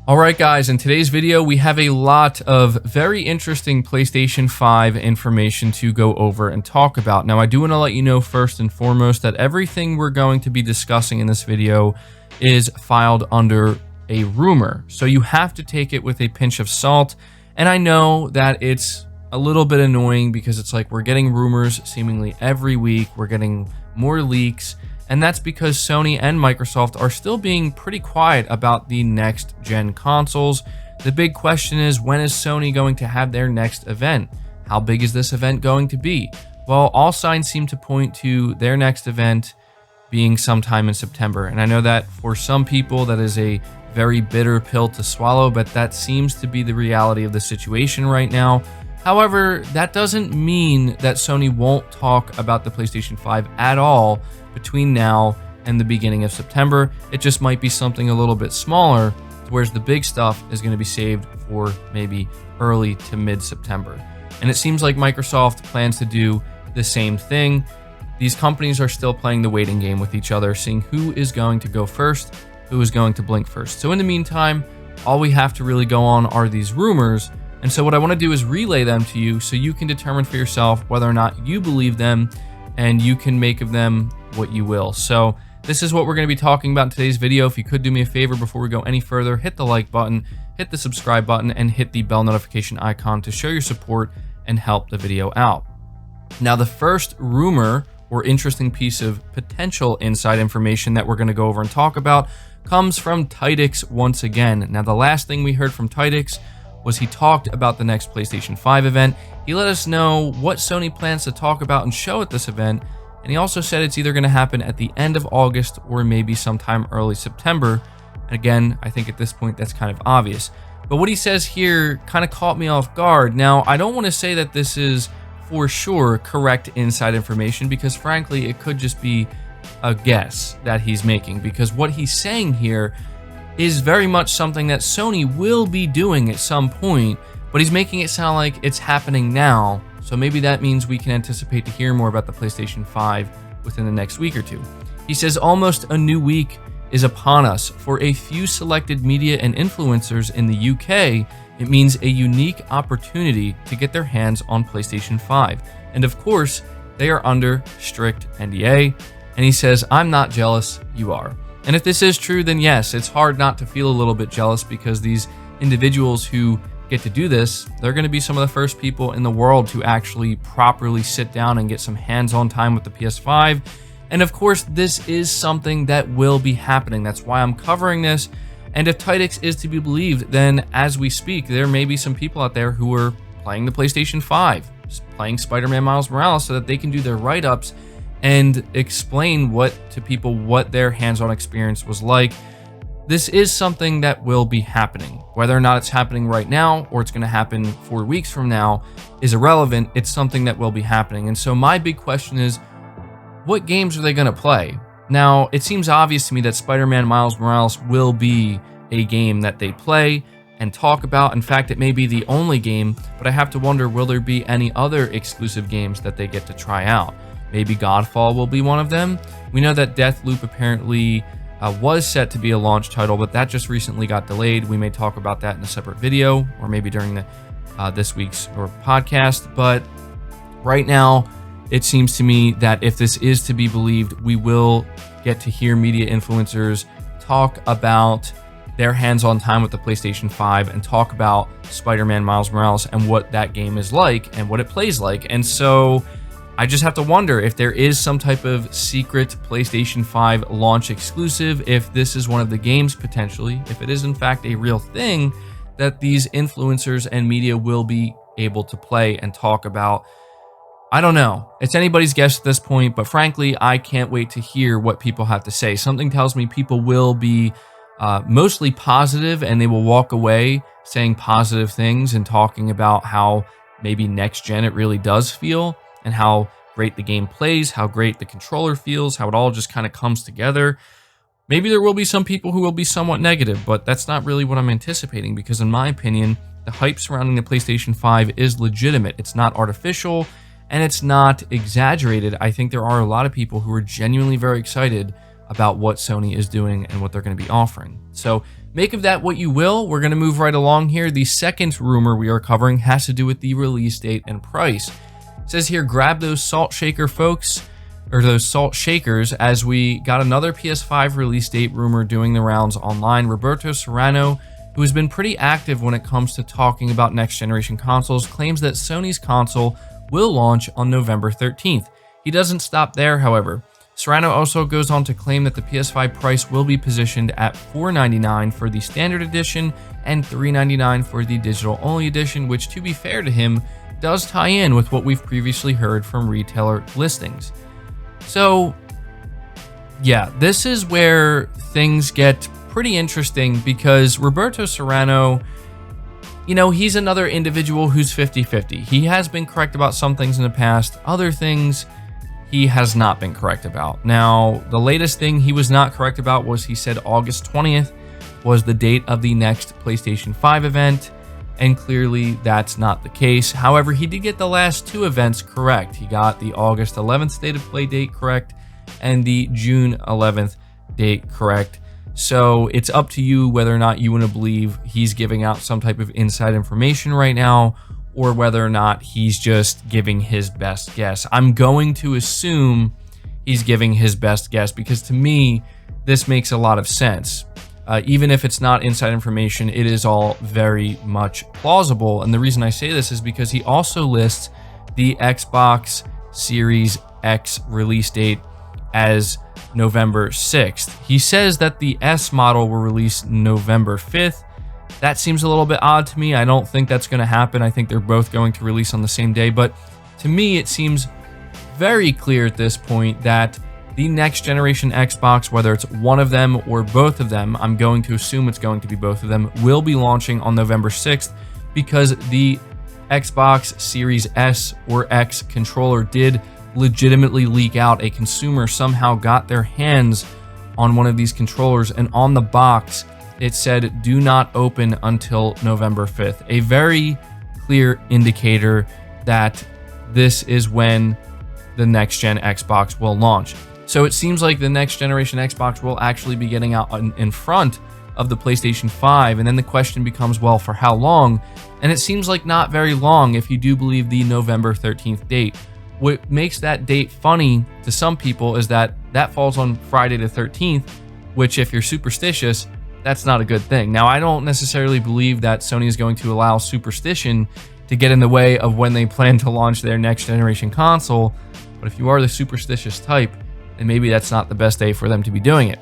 Alright guys, in today's video we have a lot of very interesting PlayStation 5 information to go over and talk about. Now I do want to let you know first and foremost that everything we're going to be discussing in this video is filed under a rumor. So you have to take it with a pinch of salt. And I know that it's a little bit annoying because it's like we're getting rumors seemingly every week, we're getting more leaks. And that's because Sony and Microsoft are still being pretty quiet about the next gen consoles. The big question is, when is Sony going to have their next event? How big is this event going to be? Well, all signs seem to point to their next event being sometime in September. And I know that for some people that is a very bitter pill to swallow, but that seems to be the reality of the situation right now. However, that doesn't mean that Sony won't talk about the PlayStation 5 at all between now and the beginning of September. It just might be something a little bit smaller, whereas the big stuff is going to be saved for maybe early to mid-September. And it seems like Microsoft plans to do the same thing. These companies are still playing the waiting game with each other, seeing who is going to go first, who is going to blink first. So in the meantime, all we have to really go on are these rumors. And so what I want to do is relay them to you so you can determine for yourself whether or not you believe them, and you can make of them what you will. So this is what we're going to be talking about in today's video. If you could do me a favor before we go any further, hit the like button, hit the subscribe button, and hit the bell notification icon to show your support and help the video out. Now, the first rumor or interesting piece of potential inside information that we're going to go over and talk about comes from Tidix once again. Now, the last thing we heard from Tidix was he talked about the next PlayStation 5 event. He let us know what Sony plans to talk about and show at this event, and he also said it's either going to happen at the end of August or maybe sometime early September. And again, I think at this point that's kind of obvious. But what he says here kind of caught me off guard. Now, I don't want to say that this is for sure correct inside information, because frankly, it could just be a guess that he's making, because what he's saying here is very much something that Sony will be doing at some point, but he's making it sound like it's happening now. So maybe that means we can anticipate to hear more about the PlayStation 5 within the next week or two. He says almost a new week is upon us. For a few selected media and influencers in the UK, it means a unique opportunity to get their hands on PlayStation 5. And of course, they are under strict NDA. And he says, I'm not jealous, you are. And if this is true, then yes, it's hard not to feel a little bit jealous, because these individuals who get to do this, they're going to be some of the first people in the world to actually properly sit down and get some hands-on time with the PS5. And of course, this is something that will be happening. That's why I'm covering this. And if Tidix is to be believed, then as we speak, there may be some people out there who are playing the PlayStation 5, playing Spider-Man Miles Morales, so that they can do their write-ups and explain to people what their hands-on experience was like. This is something that will be happening. Whether or not it's happening right now or it's going to happen 4 weeks from now is irrelevant. It's something that will be happening. And so my big question is, what games are they going to play? Now, it seems obvious to me that Spider-Man Miles Morales will be a game that they play and talk about. In fact, it may be the only game, but I have to wonder, will there be any other exclusive games that they get to try out? Maybe Godfall will be one of them. We know that Deathloop apparently was set to be a launch title, but that just recently got delayed. We may talk about that in a separate video, or maybe during the this week's podcast. But right now, it seems to me that if this is to be believed, we will get to hear media influencers talk about their hands-on time with the PlayStation 5 and talk about Spider-Man Miles Morales and what that game is like and what it plays like. And so I just have to wonder if there is some type of secret PlayStation 5 launch exclusive, if this is one of the games potentially, if it is in fact a real thing that these influencers and media will be able to play and talk about. I don't know. It's anybody's guess at this point, but frankly, I can't wait to hear what people have to say. Something tells me people will be mostly positive, and they will walk away saying positive things and talking about how maybe next gen it really does feel, and how great the game plays, how great the controller feels, how it all just kind of comes together. Maybe there will be some people who will be somewhat negative, but that's not really what I'm anticipating, because in my opinion, the hype surrounding the PlayStation 5 is legitimate. It's not artificial, and it's not exaggerated. I think there are a lot of people who are genuinely very excited about what Sony is doing and what they're going to be offering. So Make of that what you will. We're going to move right along here. The second rumor we are covering has to do with the release date and price. It says here, grab those salt shaker folks, or those salt shakers, as we got another PS5 release date rumor doing the rounds online. Roberto Serrano, who has been pretty active when it comes to talking about next generation consoles, claims that Sony's console will launch on November 13th. He doesn't stop there, however. Serrano also goes on to claim that the PS5 price will be positioned at $499 for the standard edition and $399 for the digital only edition, which, to be fair to him, does tie in with what we've previously heard from retailer listings. So yeah, this is where things get pretty interesting, because Roberto Serrano, you know, he's another individual who's 50-50. He has been correct about some things in the past, other things he has not been correct about. Now, the latest thing he was not correct about was he said August 20th was the date of the next PlayStation 5 event, and clearly that's not the case. However, he did get the last two events correct. He got the August 11th state of play date correct and the June 11th date correct. So it's up to you whether or not you want to believe he's giving out some type of inside information right now, or whether or not he's just giving his best guess. I'm going to assume he's giving his best guess, because to me, this makes a lot of sense. Even if it's not inside information, it is all very much plausible. And the reason I say this is because he also lists the Xbox Series X release date as November 6th. He says that the S model will release November 5th. That seems a little bit odd to me. I don't think that's going to happen. I think they're both going to release on the same day. But to me, it seems very clear at this point that the next generation Xbox, whether it's one of them or both of them, I'm going to assume it's going to be both of them, will be launching on November 6th, because the Xbox Series S or X controller did legitimately leak out. A consumer somehow got their hands on one of these controllers, and on the box it said do not open until November 5th. A very clear indicator that this is when the next gen Xbox will launch. So it seems like the next generation Xbox will actually be getting out in front of the PlayStation 5, and then the question becomes, well, for how long? And it seems like not very long if you do believe the November 13th date. What makes that date funny to some people is that that falls on Friday the 13th, which, if you're superstitious, that's not a good thing. Now, I don't necessarily believe that Sony is going to allow superstition to get in the way of when they plan to launch their next generation console, but if you are the superstitious type, then maybe that's not the best day for them to be doing it.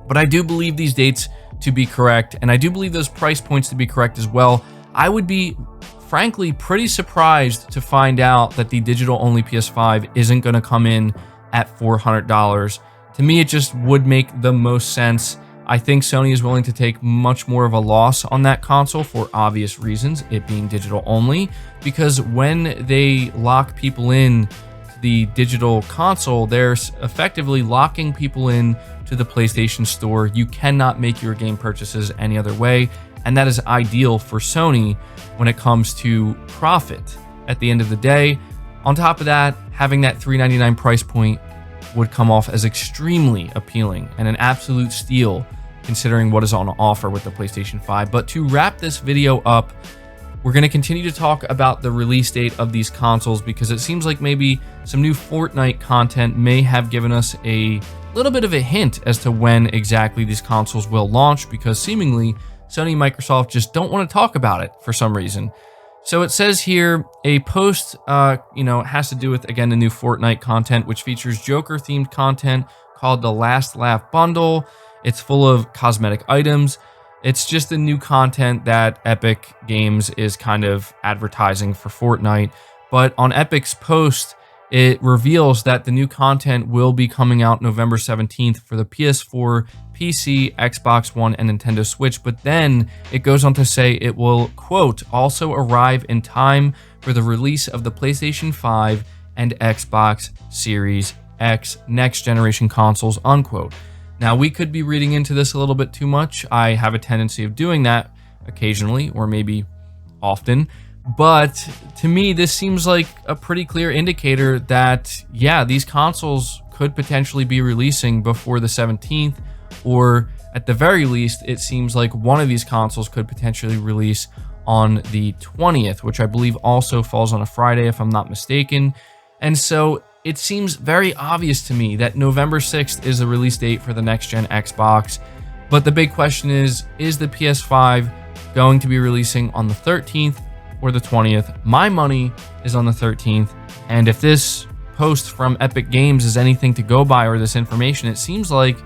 But I do believe these dates to be correct, and I do believe those price points to be correct as well. I would be, frankly, pretty surprised to find out that the digital-only PS5 isn't going to come in at $400. To me, it just would make the most sense. I think Sony is willing to take much more of a loss on that console for obvious reasons, it being digital only, because when they lock people in to the digital console, they're effectively locking people in to the PlayStation Store. You cannot make your game purchases any other way, and that is ideal for Sony when it comes to profit at the end of the day. On top of that, having that $399 price point would come off as extremely appealing and an absolute steal considering what is on offer with the PlayStation 5. But to wrap this video up, we're going to continue to talk about the release date of these consoles, because it seems like maybe some new Fortnite content may have given us a little bit of a hint as to when exactly these consoles will launch, because seemingly Sony and Microsoft just don't want to talk about it for some reason. So it says here, a post, has to do with, again, the new Fortnite content, which features Joker-themed content called the Last Laugh Bundle. It's full of cosmetic items. It's just the new content that Epic Games is kind of advertising for Fortnite. But on Epic's post, it reveals that the new content will be coming out November 17th for the PS4, PC, Xbox One, and Nintendo Switch. But then it goes on to say it will, quote, also arrive in time for the release of the PlayStation 5 and Xbox Series X next generation consoles, unquote. Now, we could be reading into this a little bit too much. I have a tendency of doing that occasionally, or maybe often. But to me, this seems like a pretty clear indicator that, yeah, these consoles could potentially be releasing before the 17th, or at the very least, it seems like one of these consoles could potentially release on the 20th, which I believe also falls on a Friday, if I'm not mistaken. And so it seems very obvious to me that November 6th is the release date for the next-gen Xbox. But the big question is the PS5 going to be releasing on the 13th or the 20th? My money is on the 13th. And if this post from Epic Games is anything to go by, or this information, it seems like,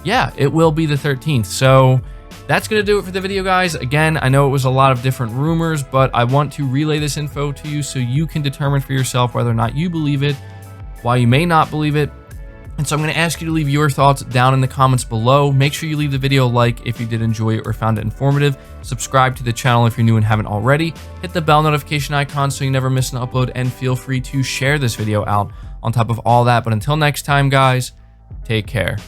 yeah, it will be the 13th. So that's going to do it for the video, guys. Again, I know it was a lot of different rumors, but I want to relay this info to you so you can determine for yourself whether or not you believe it, why you may not believe it. And so I'm going to ask you to leave your thoughts down in the comments below. Make sure you leave the video a like if you did enjoy it or found it informative. Subscribe to the channel if you're new and haven't already. Hit the bell notification icon so you never miss an upload, and feel free to share this video out on top of all that. But until next time, guys, take care.